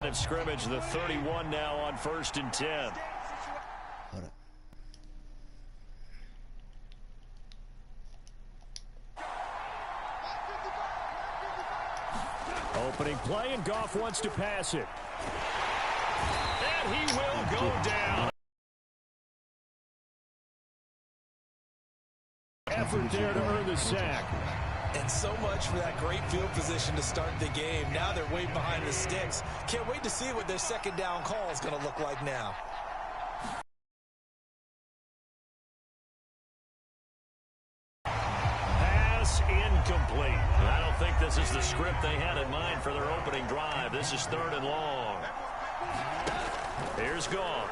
Of scrimmage, the 31 now on 1st and 10. Opening play, and Goff wants to pass it. And he will go down. Effort there to earn the sack. And so much for that great field position to start the game. Now they're way behind the sticks. Can't wait to see what their second down call is going to look like now. Pass incomplete. I don't think this is the script they had in mind for their opening drive. This is 3rd and long. Here's Goff.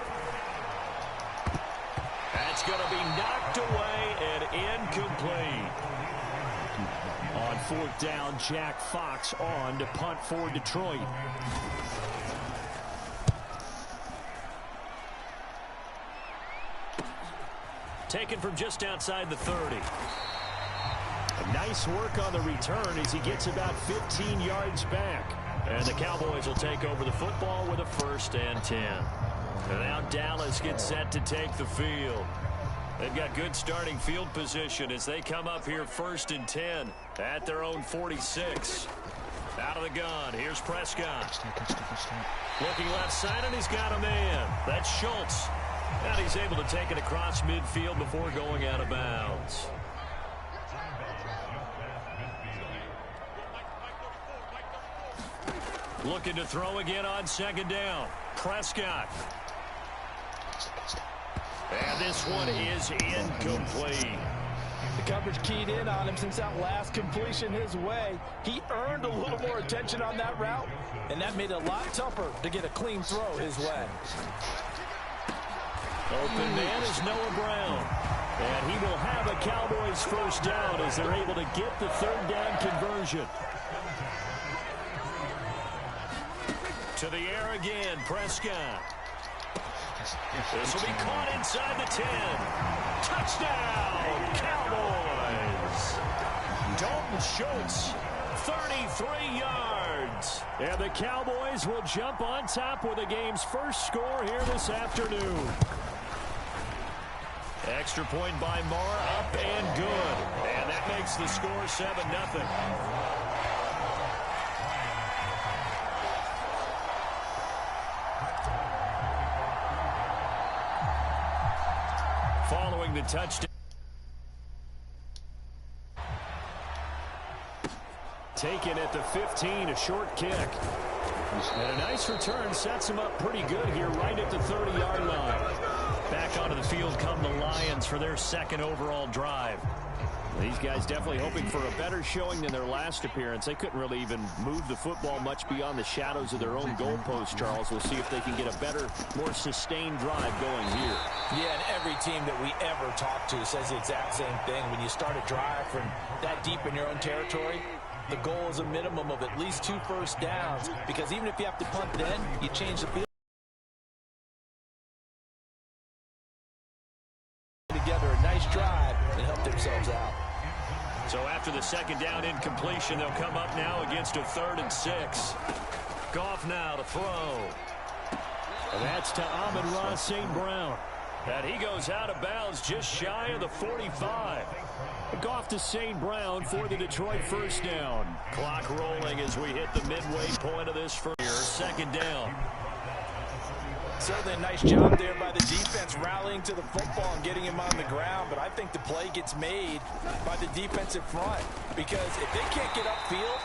That's going to be knocked away and incomplete. On 4th down, Jack Fox on to punt for Detroit. Taken from just outside the 30. Nice work on the return as he gets about 15 yards back. And the Cowboys will take over the football with a 1st and 10. And now Dallas gets set to take the field. They've got good starting field position as they come up here 1st and 10 at their own 46. Out of the gun. Here's Prescott. Looking left side, and he's got a man. That's Schultz. And he's able to take it across midfield before going out of bounds. Looking to throw again on 2nd down. Prescott. And this one is incomplete. The coverage keyed in on him since that last completion his way. He earned a little more attention on that route, and that made it a lot tougher to get a clean throw his way. Open man is Noah Brown. And he will have a Cowboys 1st down as they're able to get the 3rd down conversion. To the air again, Prescott. This will be caught inside the 10. Touchdown, Cowboys. Dalton Schultz, 33 yards. And the Cowboys will jump on top with the game's first score here this afternoon. Extra point by Moore, up and good. And that makes the score 7-0. Following the touchdown. Taken at the 15, a short kick. And a nice return sets him up pretty good here right at the 30-yard line. Back onto the field come the Lions for their 2nd overall drive. These guys definitely hoping for a better showing than their last appearance. They couldn't really even move the football much beyond the shadows of their own goalpost, Charles. We'll see if they can get a better, more sustained drive going here. Yeah, and every team that we ever talk to says the exact same thing. When you start a drive from that deep in your own territory, the goal is a minimum of at least 2 1st downs, because even if you have to punt then, you change the field. Together a nice drive and help themselves out. So after the 2nd down incompletion, they'll come up now against a 3rd and 6. Goff now to throw. And that's to Amon-Ra St. Brown. And he goes out of bounds just shy of the 45. Goff to St. Brown for the Detroit 1st down. Clock rolling as we hit the midway point of this first. 2nd down. Certainly a nice job there by the defense rallying to the football and getting him on the ground, but I think the play gets made by the defensive front, because if they can't get upfield,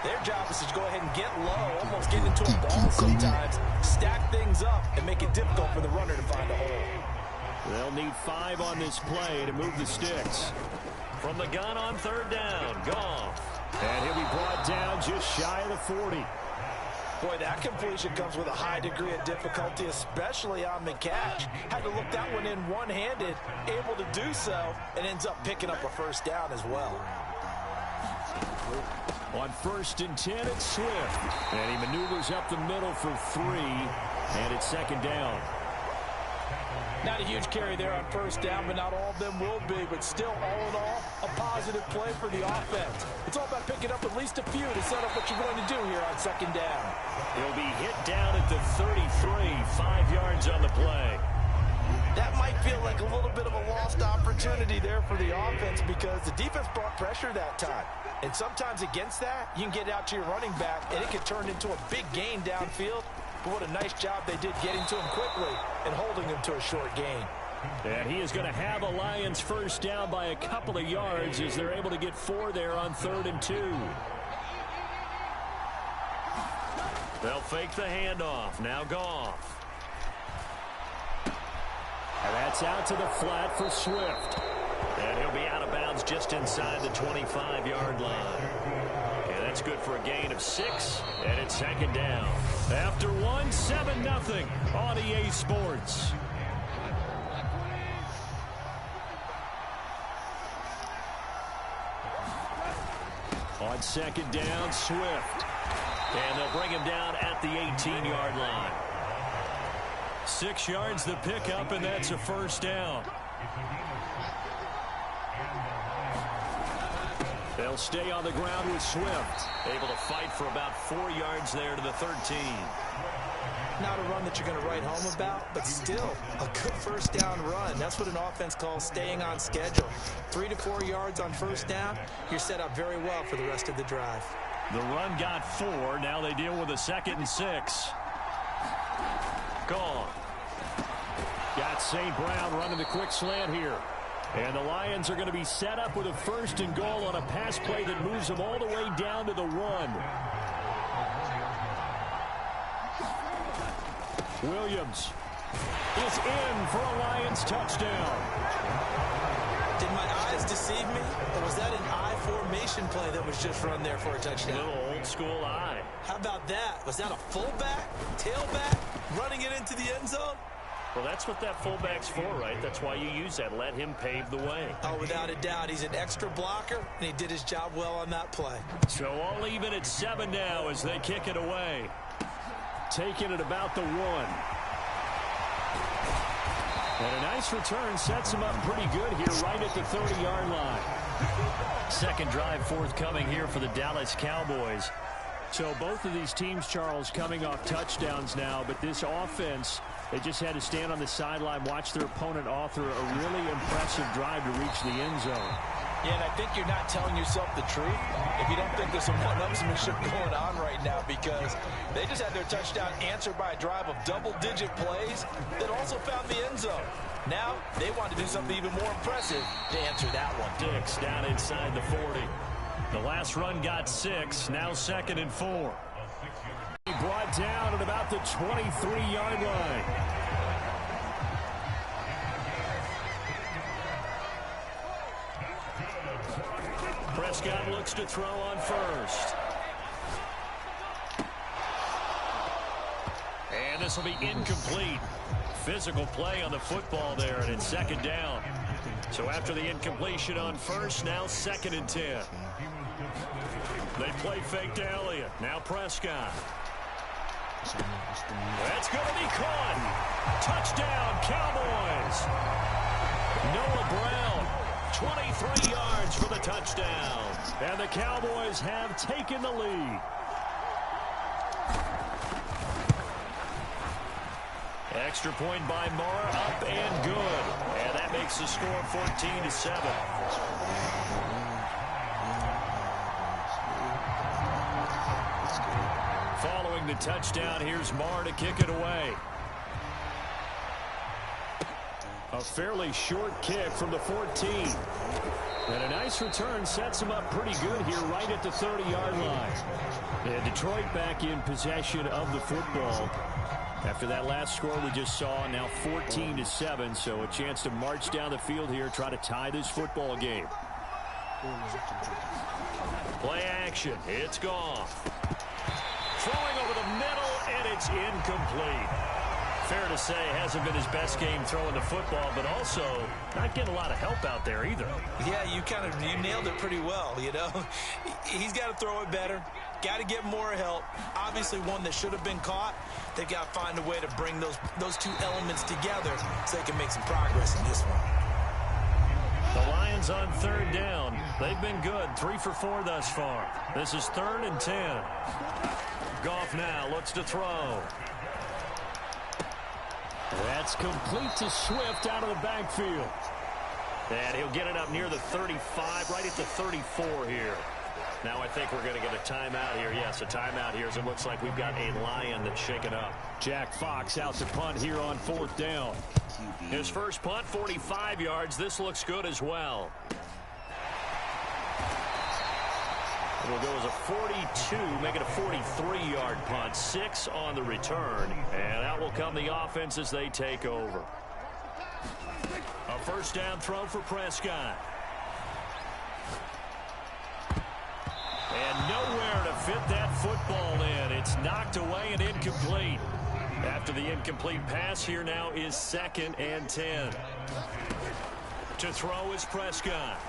their job is to go ahead and get low, almost get into a ball sometimes, stack things up, and make it difficult for the runner to find a hole. They'll need 5 on this play to move the sticks. From the gun on 3rd down, Goff. And he'll be brought down just shy of the 40. Boy, that completion comes with a high degree of difficulty, especially on the catch. Had to look that one in one-handed, able to do so, and ends up picking up a 1st down as well. On 1st and 10, it's Swift. And he maneuvers up the middle for 3, and it's 2nd down. Not a huge carry there on first down, but not all of them will be. But still, all in all, a positive play for the offense. It's all about picking up at least a few to set up what you're going to do here on second down. He'll be hit down at the 33, 5 yards on the play. That might feel like a little bit of a lost opportunity there for the offense because the defense brought pressure that time. And sometimes against that, you can get out to your running back, and it can turn into a big gain downfield. But what a nice job they did getting to him quickly and holding him to a short gain. And he is going to have a Lions first down by a couple of yards as they're able to get 4 there on 3rd and 2. They'll fake the handoff. Now Goff. And that's out to the flat for Swift. And he'll be out of bounds just inside the 25-yard line. Okay, that's good for a gain of 6, and it's second down. After 1, 7-0 on EA Sports. On second down, Swift. And they'll bring him down at the 18-yard line. 6 yards the pickup, and that's a first down. They'll stay on the ground with Swift. Able to fight for about 4 yards there to the 13. Not a run that you're going to write home about, but still a good first down run. That's what an offense calls staying on schedule. 3 to 4 yards on first down, you're set up very well for the rest of the drive. The run got 4. Now they deal with a 2nd and 6. Gone. Got St. Brown running the quick slant here. And the Lions are going to be set up with a 1st and goal on a pass play that moves them all the way down to the 1. Williams is in for a Lions touchdown. Did my eyes deceive me? Or was that an I formation play that was just run there for a touchdown? A little old school eye. How about that? Was that a fullback, tailback, running it into the end zone? Well, that's what that fullback's for, right? That's why you use that. Let him pave the way. Oh, without a doubt. He's an extra blocker, and he did his job well on that play. So all even at 7 now as they kick it away. Taking it about the 1. And a nice return sets him up pretty good here right at the 30-yard line. Second drive forthcoming here for the Dallas Cowboys. So both of these teams, Charles, coming off touchdowns now, but this offense, they just had to stand on the sideline, watch their opponent author a really impressive drive to reach the end zone. Yeah, and I think you're not telling yourself the truth if you don't think there's some one-upsmanship going on right now, because they just had their touchdown answered by a drive of double-digit plays that also found the end zone. Now they want to do something even more impressive to answer that one. Dix down inside the 40. The last run got 6, now 2nd and 4. He brought down at about the 23-yard line. Prescott looks to throw on first. And this will be incomplete. Physical play on the football there, and it's 2nd down. So after the incompletion on first, now 2nd and 10. They play fake to Elliott. Now Prescott. That's going to be caught. Touchdown, Cowboys. Noah Brown, 23 yards for the touchdown. And the Cowboys have taken the lead. Extra point by Moore, up and good. And that makes the score 14-7. Following the touchdown, here's Marr to kick it away. A fairly short kick from the 14. And a nice return sets him up pretty good here right at the 30-yard line. And Detroit back in possession of the football. After that last score we just saw, now 14-7, so a chance to march down the field here, try to tie this football game. Play action, it's Goff. Throwing over the middle, and it's incomplete. Fair to say, hasn't been his best game throwing the football, but also not getting a lot of help out there either. Yeah, you nailed it pretty well, you know. He's got to throw it better. Got to get more help. Obviously one that should have been caught. They've got to find a way to bring those two elements together so they can make some progress in this one. The Lions on third down. They've been good, 3 for 4 thus far. This is 3rd and 10. Goff now looks to throw. That's complete to Swift out of the backfield. And he'll get it up near the 35, right at the 34 here. Now I think we're going to get a timeout here. Yes, a timeout here as it looks like we've got a Lion that's shaken up. Jack Fox out to punt here on 4th down. His first punt, 45 yards. This looks good as well. It'll go as a 42, make it a 43-yard punt. 6 on the return. And out will come the offense as they take over. A first down throw for Prescott. And nowhere to fit that football in. It's knocked away and incomplete. After the incomplete pass, here now is 2nd and 10. To throw is Prescott.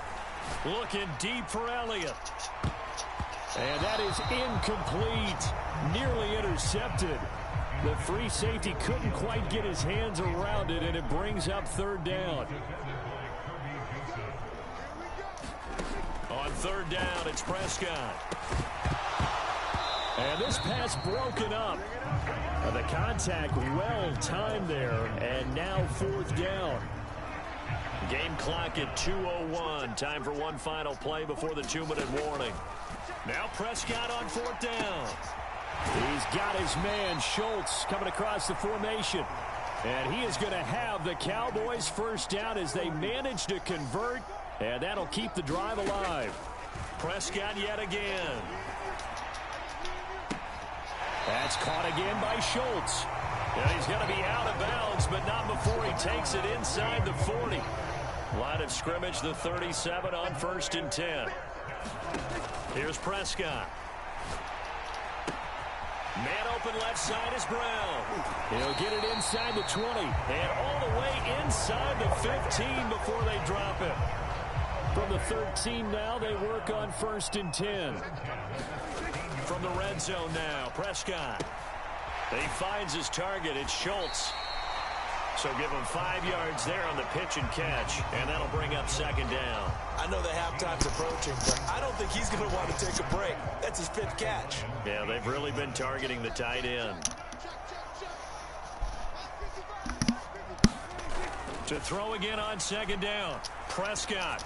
Looking deep for Elliott. And that is incomplete. Nearly intercepted. The free safety couldn't quite get his hands around it, and it brings up 3rd down. On 3rd down, it's Prescott. And this pass broken up. The contact well timed there, and now 4th down. Game clock at 2:01. Time for one final play before the 2-minute warning. Now Prescott on 4th down. He's got his man, Schultz, coming across the formation. And he is going to have the Cowboys first down as they manage to convert. And that'll keep the drive alive. Prescott yet again. That's caught again by Schultz. And he's going to be out of bounds, but not before he takes it inside the 40. Line of scrimmage, the 37 on 1st and 10. Here's Prescott. Man open left side is Brown. He'll get it inside the 20 and all the way inside the 15 before they drop it. From the 13 now, they work on 1st and 10. From the red zone now, Prescott. He finds his target. It's Schultz. So give him 5 yards there on the pitch and catch, and that'll bring up 2nd down. I know the halftime's approaching, but I don't think he's going to want to take a break. That's his 5th catch. Yeah, they've really been targeting the tight end. To throw again on 2nd down, Prescott.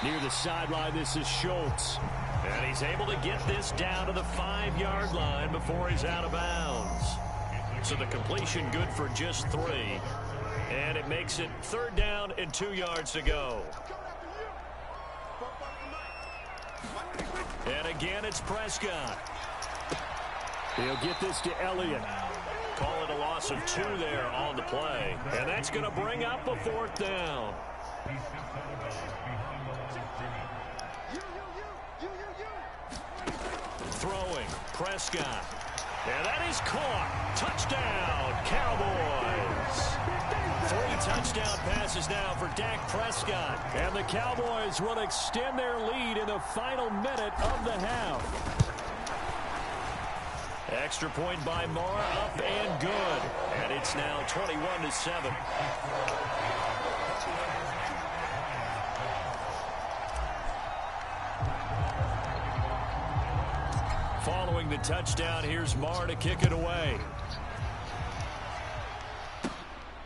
Near the sideline, this is Schultz. And he's able to get this down to the 5-yard line before he's out of bounds. So the completion good for just 3. And it makes it 3rd down and 2 yards to go. And again, it's Prescott. He'll get this to Elliott. Call it a loss of 2 there on the play. And that's going to bring up a 4th down. Throwing, Prescott. And that is caught. Touchdown, Cowboys. 3 touchdown passes now for Dak Prescott. And the Cowboys will extend their lead in the final minute of the half. Extra point by Moore, up and good. And it's now 21-7. Following the touchdown, here's Marr to kick it away.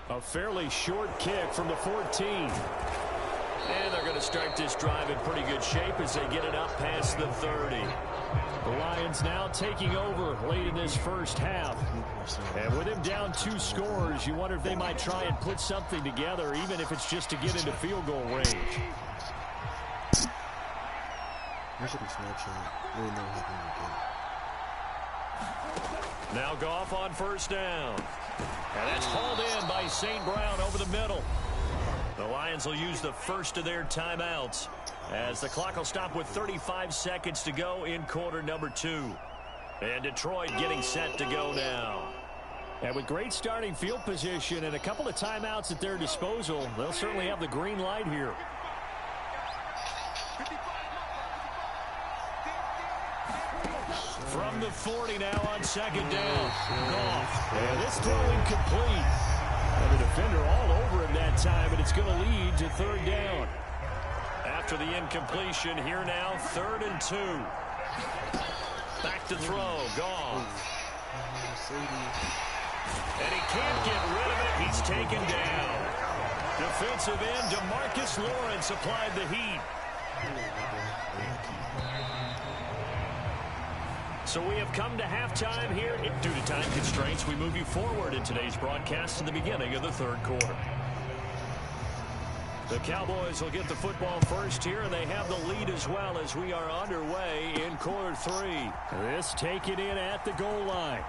A fairly short kick from the 14. And they're going to start this drive in pretty good shape as they get it up past the 30. The Lions now taking over late in this first half. And with them down 2 scores, you wonder if they might try and put something together, even if it's just to get into field goal range. There should be Snapchat. Really know what happened again. Now Goff on 1st down. And that's hauled in by St. Brown over the middle. The Lions will use the first of their timeouts as the clock will stop with 35 seconds to go in quarter number 2. And Detroit getting set to go now. And with great starting field position and a couple of timeouts at their disposal, they'll certainly have the green light here. from the 40 now on second down. Goff. And this throw incomplete. And the defender all over him that time, and it's going to lead to third down. After the incompletion, here now, 3rd and 2. Back to throw, Goff. And he can't get rid of it. He's taken down. Defensive end DeMarcus Lawrence applied the heat. So we have come to halftime here. Due to time constraints, we move you forward in today's broadcast to the beginning of the 3rd quarter. The Cowboys will get the football first here, and they have the lead as well as we are underway in quarter 3. This taken in at the goal line.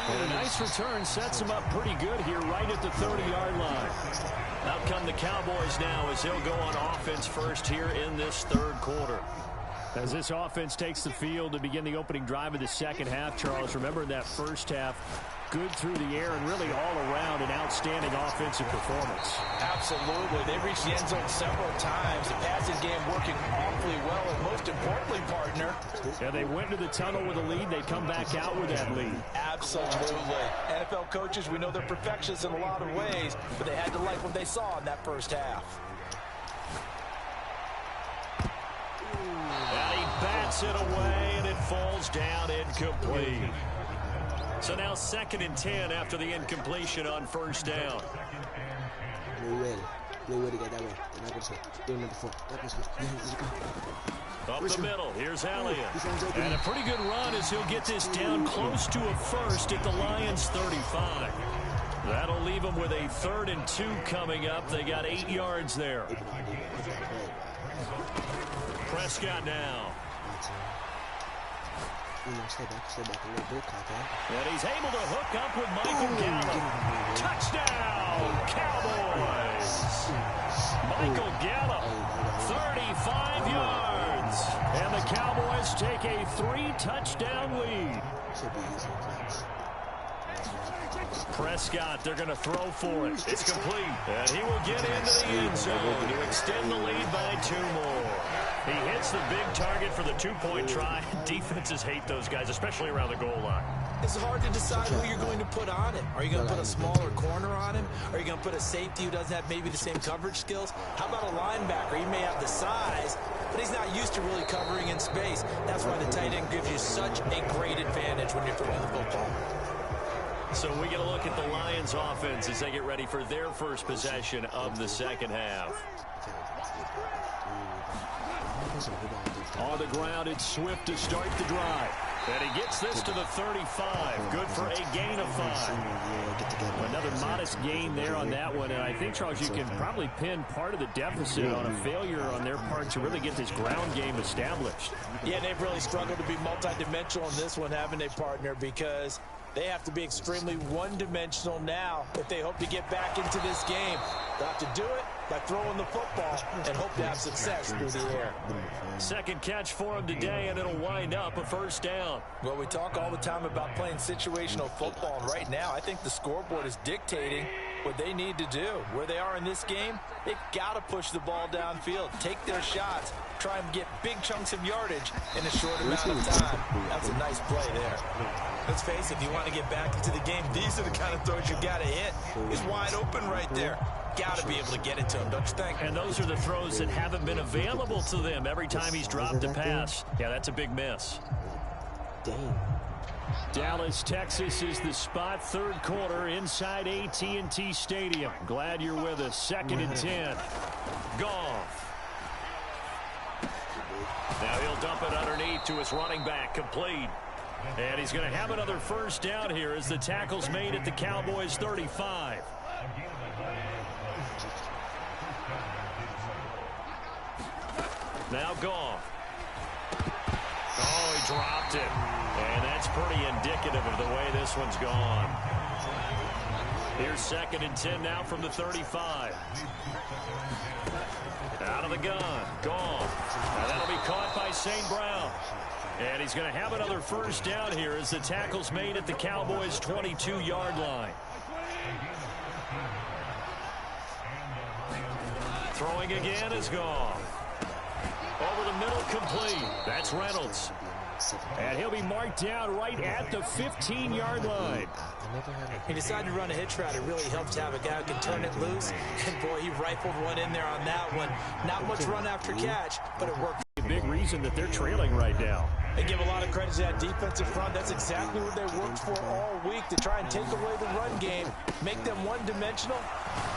And a nice return sets him up pretty good here right at the 30-yard line. Out come the Cowboys now as he'll go on offense first here in this 3rd quarter. As this offense takes the field to begin the opening drive of the second half, Charles, remember that first half, good through the air and really all around an outstanding offensive performance. Absolutely. They reached the end zone several times. The passing game working awfully well, and most importantly, partner. Yeah, they went to the tunnel with a lead. They come back out with that lead. Absolutely. NFL coaches, we know they're perfectionists in a lot of ways, but they had to like what they saw in that first half. And he bats it away, and it falls down incomplete. So now 2nd and 10 after the incompletion on first down. Up the middle, here's Elliott. And a pretty good run as he'll get this down close to a first at the Lions' 35. That'll leave them with a 3rd and 2 coming up. They got 8 yards there. Prescott now. And he's able to hook up with Michael Gallup. Touchdown, Cowboys. Michael Gallup, 35 yards. And the Cowboys take a 3-touchdown lead. Prescott, they're going to throw for it. It's complete. And he will get into the end zone to extend the lead by 2 more. He hits the big target for the 2-point try. Defenses hate those guys, especially around the goal line. It's hard to decide who you're going to put on him. Are you going to put a smaller corner on him? Are you going to put a safety who doesn't have maybe the same coverage skills? How about a linebacker? He may have the size, but he's not used to really covering in space. That's why the tight end gives you such a great advantage when you're throwing the football. So we get a look at the Lions offense as they get ready for their first possession of the second half. On the ground, it's Swift to start the drive. And he gets this to the 35. Good for a gain of 5. Another modest gain there on that one. And I think, Charles, you can probably pin part of the deficit on a failure on their part to really get this ground game established. Yeah, they've really struggled to be multidimensional in this one, haven't they, partner? Because they have to be extremely one-dimensional now if they hope to get back into this game. They'll have to do it by throwing the football and hope to have success through the air. Second catch for him today, and it'll wind up a first down. Well, we talk all the time about playing situational football, and right now I think the scoreboard is dictating what they need to do. Where they are in this game, they've got to push the ball downfield, take their shots, try and get big chunks of yardage in a short amount of time. That's a nice play there. Let's face it, if you want to get back into the game, these are the kind of throws you got to hit. He's wide open right there. Got to be able to get it to him, don't you think? And those are the throws that haven't been available to them every time he's dropped a pass. Yeah, that's a big miss. Dang. Dallas, Texas is the spot. 3rd quarter inside AT&T Stadium. Glad you're with us. 2nd and 10. Goff. Now he'll dump it underneath to his running back. Complete. And he's going to have another first down here as the tackle's made at the Cowboys' 35. Now Goff. Oh, he dropped it. And that's pretty indicative of the way this one's gone. Here's 2nd and 10 now from the 35. Out of the gun. Goff. And that'll be caught by St. Brown. And he's going to have another first down here as the tackle's made at the Cowboys' 22-yard line. Throwing again is Goff. Over the middle, complete. That's Reynolds. And he'll be marked down right at the 15-yard line. He decided to run a hitch route. It really helps to have a guy who can turn it loose. And, boy, he rifled one in there on that one. Not much run after catch, but it worked. A big reason that they're trailing right now. They give a lot of credit to that defensive front. That's exactly what they worked for all week, to try and take away the run game, make them one-dimensional.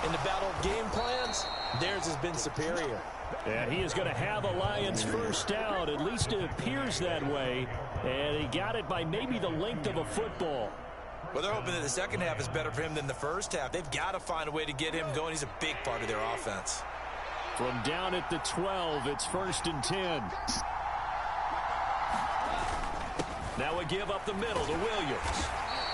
In the battle of game plans, theirs has been superior. And he is going to have a Lions first down. At least it appears that way. And he got it by maybe the length of a football. Well, they're hoping that the second half is better for him than the first half. They've got to find a way to get him going. He's a big part of their offense. From down at the 12, it's 1st and 10. Now we give up the middle to Williams.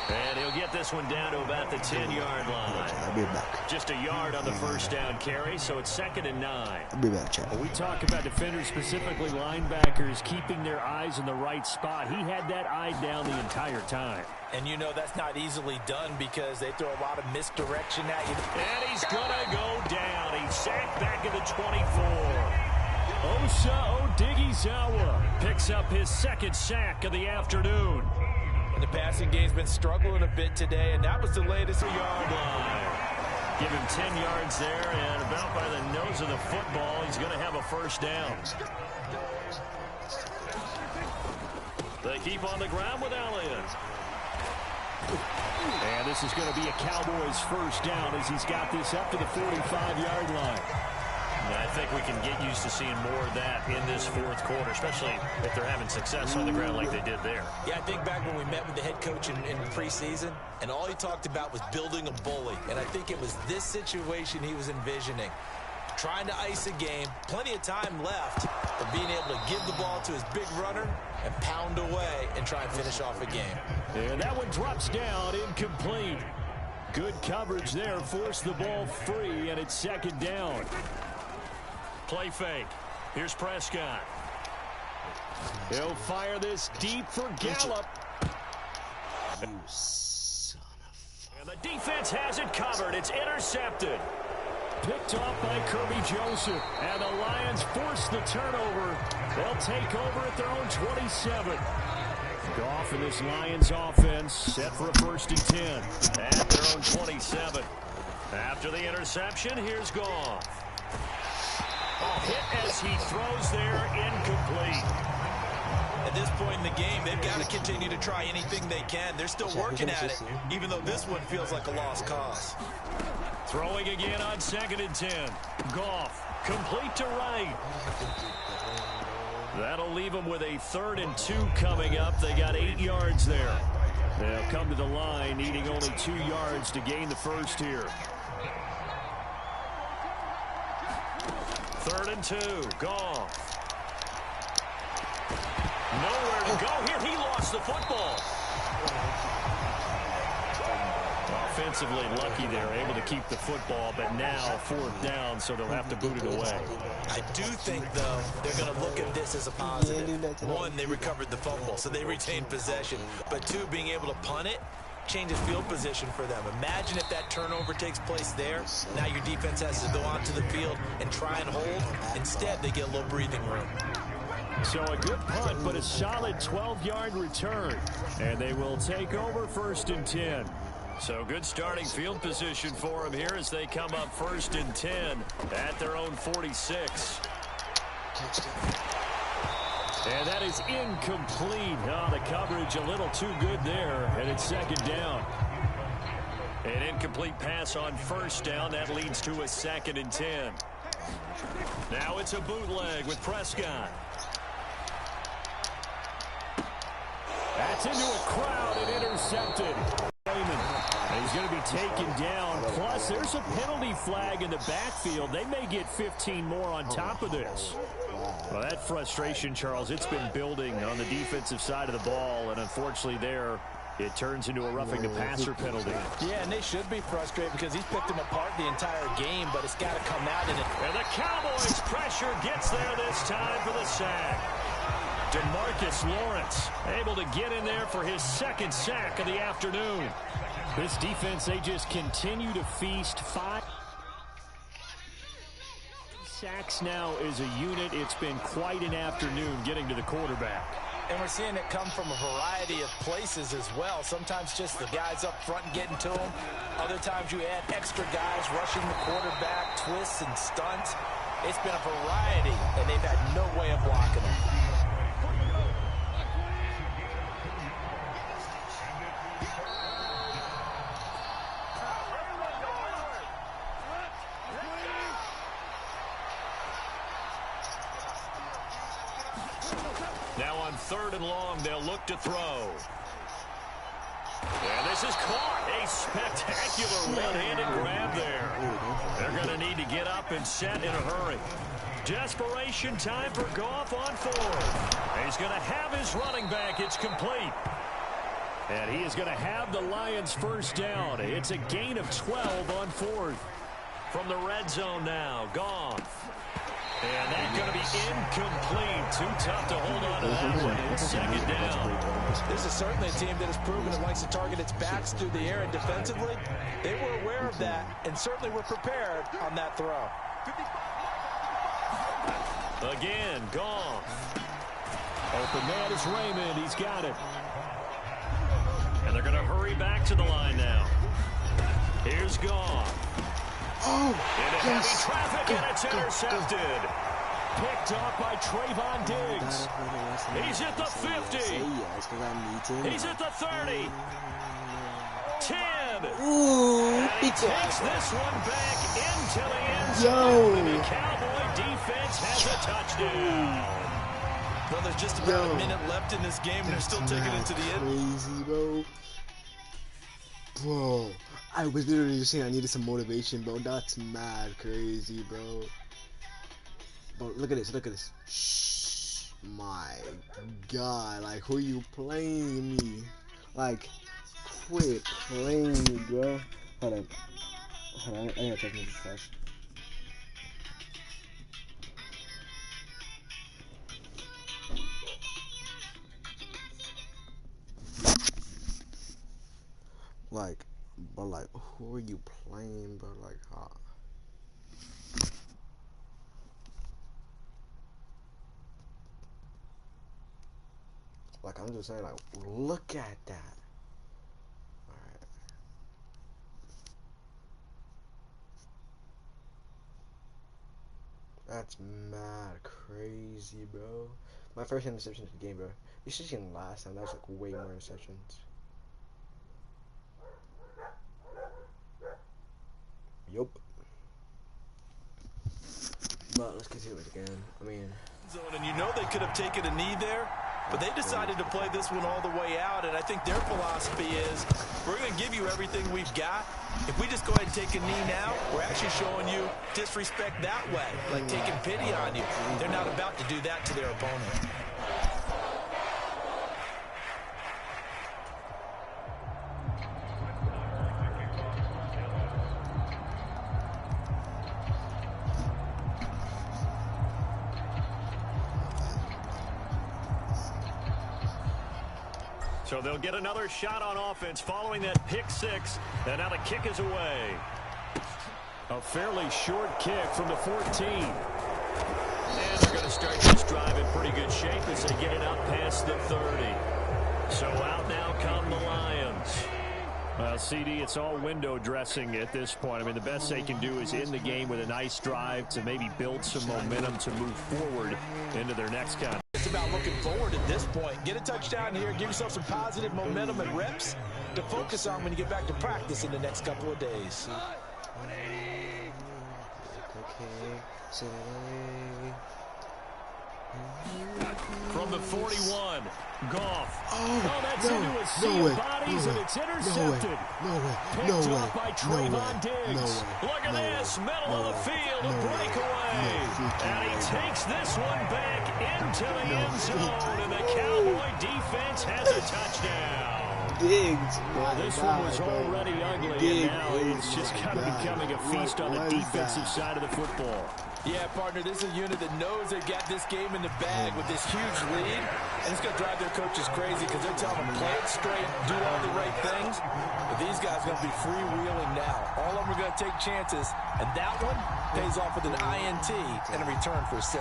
And he'll get this one down to about the 10-yard line. I'll be back. Just a yard on the first down carry, so it's 2nd and 9. I'll be back, Chad. We talk about defenders, specifically linebackers, keeping their eyes in the right spot. He had that eye down the entire time. And you know that's not easily done because they throw a lot of misdirection at you. And he's going to go down. He's sacked back at the 24. Osa Odighizuwa picks up his 2nd sack of the afternoon. And the passing game's been struggling a bit today, and that was the latest Yard line. Give him 10 yards there, and about by the nose of the football, he's going to have a first down. They keep on the ground with Elliott. And this is going to be a Cowboys first down as he's got this up to the 45-yard line. And I think we can get used to seeing more of that in this 4th quarter, especially if they're having success on the ground like they did there. Yeah, I think back when we met with the head coach in preseason, and all he talked about was building a bully. And I think it was this situation he was envisioning. Trying to ice a game, plenty of time left, but being able to give the ball to his big runner and pound away and try and finish off a game. And that one drops down, incomplete. Good coverage there, forced the ball free, and it's 2nd down. Play fake. Here's Prescott. He'll fire this deep for Gallup. You son of... And the defense has it covered. It's intercepted. Picked off by Kirby Joseph. And the Lions force the turnover. They'll take over at their own 27. Goff and this Lions offense set for a 1st and 10 at their own 27. After the interception, here's Goff. A hit as he throws there, incomplete. At this point in the game, they've got to continue to try anything they can. They're still working at it, even though this one feels like a lost cause. Throwing again on 2nd and 10. Goff, complete to right. That'll leave them with a 3rd and 2 coming up. They got 8 yards there. They'll come to the line, needing only 2 yards to gain the first here. 3rd and 2. Goff. Nowhere to go here. He lost the football. Offensively lucky they're able to keep the football, but now 4th down, so they'll have to boot it away. I do think, though, they're going to look at this as a positive. One, they recovered the fumble, so they retained possession. But two, being able to punt it changes field position for them. Imagine if that turnover takes place there. Now your defense has to go onto the field and try and hold. Instead, they get a little breathing room. So a good punt, but a solid 12-yard return. And they will take over 1st and 10. So good starting field position for them here as they come up 1st and 10 at their own 46. And that is incomplete. Oh, the coverage a little too good there, and it's 2nd down. An incomplete pass on 1st down. That leads to a 2nd and 10. Now it's a bootleg with Prescott. That's into a crowd and intercepted. And he's going to be taken down. Plus, there's a penalty flag in the backfield. They may get 15 more on top of this. Well, that frustration, Charles, it's been building on the defensive side of the ball. And unfortunately there, it turns into a roughing the passer penalty. Yeah, and they should be frustrated because he's picked them apart the entire game, but it's got to come out in it. And the Cowboys pressure gets there this time for the sack. DeMarcus Lawrence able to get in there for his 2nd sack of the afternoon. This defense, they just continue to feast. 5 sacks now as a unit. It's been quite an afternoon getting to the quarterback. And we're seeing it come from a variety of places as well. Sometimes just the guys up front and getting to them. Other times you add extra guys rushing the quarterback, twists and stunts. It's been a variety, and they've had no way of blocking them. Now on 3rd and long, they'll look to throw. And this is caught. A spectacular one-handed grab there. They're going to need to get up and set in a hurry. Desperation time for Goff on 4th. He's going to have his running back. It's complete. And he is going to have the Lions first down. It's a gain of 12 on 4th. From the red zone now, Goff. And that's going to be incomplete. Too tough to hold on to that one. It's 2nd down. This is certainly a team that has proven it likes to target its backs through the air, and defensively, they were aware of that and certainly were prepared on that throw. Again, Goff. Open man is Raymond. He's got it. And they're going to hurry back to the line now. Here's Goff. Oh, into heavy traffic, and it's intercepted. Picked off by Trayvon Diggs. He's at the 50. He's at the 30. 10. Ooh, and he takes this one back into the end zone. And the Cowboy defense has a touchdown. Well, there's just about a minute left in this game, and they're still taking it to the end. Crazy, bro. Bro, I was literally just saying I needed some motivation, bro. That's mad crazy, bro. Bro, look at this, look at this. Shh, my God, like, who you playing me? Like, quit playing me, bro. Hold on, I gotta check this first. Like, but like, who are you playing, bro? Like, like, I'm just saying, like, look at that. Alright. That's mad crazy, bro. My first interception of the game, bro. You should have seen last time. That was like way more interceptions. Yup. But let's continue it again. I mean, and you know they could have taken a knee there, but they decided to play this one all the way out, and I think their philosophy is, we're going to give you everything we've got. If we just go ahead and take a knee now, we're actually showing you disrespect that way, like taking pity on you. They're not about to do that to their opponent. So they'll get another shot on offense following that pick 6. And now the kick is away. A fairly short kick from the 14. And they're going to start this drive in pretty good shape as they get it up past the 30. So out now come the Lions. Well, CD, it's all window dressing at this point. I mean, the best they can do is end the game with a nice drive to maybe build some momentum to move forward into their next contest. It's about looking forward at this point. Get a touchdown here, give yourself some positive momentum and reps to focus on when you get back to practice in the next couple of days. From the 41, Goff. Oh, that's into a sea of bodies, and it's intercepted. Picked off by Trayvon Diggs. Look at this, middle of the field, a breakaway. And he takes this one back into the end zone, and the Cowboy defense has a touchdown. Diggs. This one was already ugly, and now it's just kind of becoming a feast on the defensive side of the football. Yeah, partner, this is a unit that knows they've got this game in the bag with this huge lead, and it's going to drive their coaches crazy because they're telling them play it straight, do all the right things. But these guys are going to be freewheeling now. All of them are going to take chances, and that one pays off with an INT and a return for 6.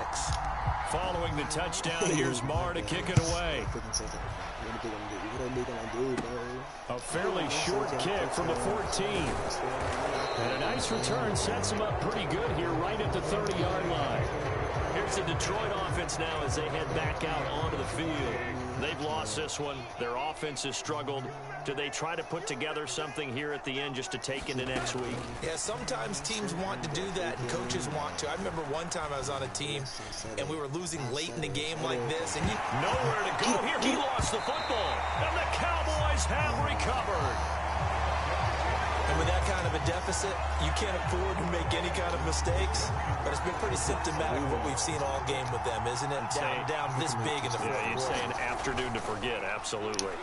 Following the touchdown, here's Marr to kick it away. A fairly short kick from the 14. And a nice return sets them up pretty good here right at the 30-yard line. Here's the Detroit offense now as they head back out onto the field. They've lost this one. Their offense has struggled. Do they try to put together something here at the end just to take into next week? Yeah, sometimes teams want to do that and coaches want to. I remember one time I was on a team and we were losing late in the game like this. And nowhere to go here. He lost the football. And the Cowboys have recovered. And with that kind of a deficit, you can't afford to make any kind of mistakes. But it's been pretty symptomatic of what we've seen all game with them, isn't it? Down this big in the fourth quarter. You'd say an afternoon to forget, absolutely.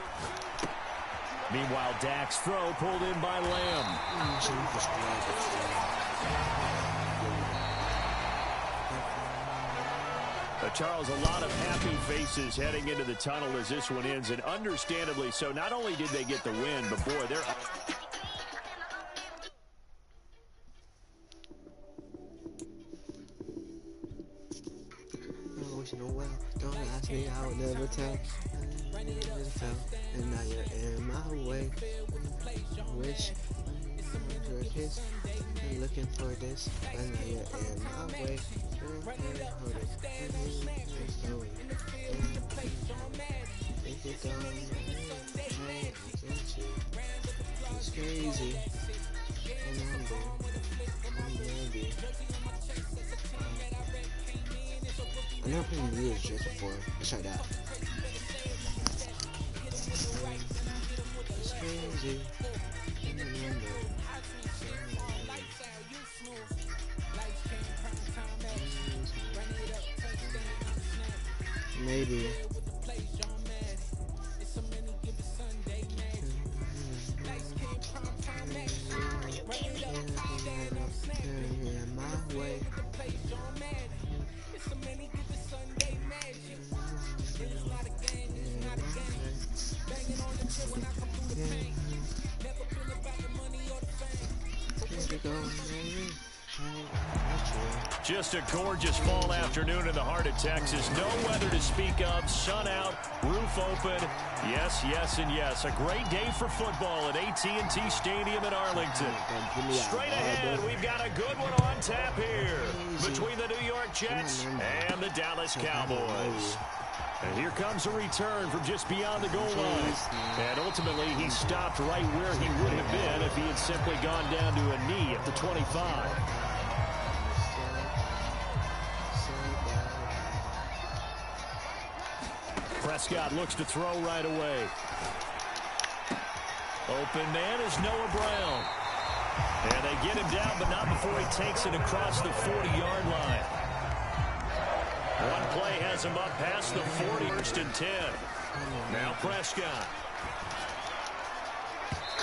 Meanwhile, Dak's throw pulled in by Lamb. Charles, a lot of happy faces heading into the tunnel as this one ends, and understandably so. Not only did they get the win, but boy, they're... Don't ask me, I would never tell. And now you're in my way. Wish for this. I'm looking for this. And now you're in my way. It's crazy. I never played New Year's just before. Let's try that. It's crazy. Maybe. My way. Just a gorgeous fall afternoon in the heart of Texas. No weather to speak of. Sun out, roof open. Yes, yes, and yes. A great day for football at AT&T Stadium in Arlington. Straight ahead, we've got a good one on tap here between the New York Jets and the Dallas Cowboys. And here comes a return from just beyond the goal line. And ultimately, he stopped right where he would have been if he had simply gone down to a knee at the 25. Prescott looks to throw right away. Open man is Noah Brown. And they get him down, but not before he takes it across the 40-yard line. One play has him up past the 40, 1st and 10. Now Prescott.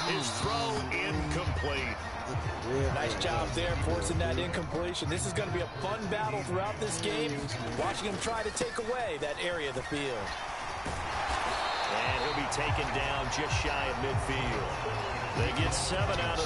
His throw incomplete. Nice job there forcing that incompletion. This is going to be a fun battle throughout this game. Watching him try to take away that area of the field. And he'll be taken down just shy of midfield. They get 7 out of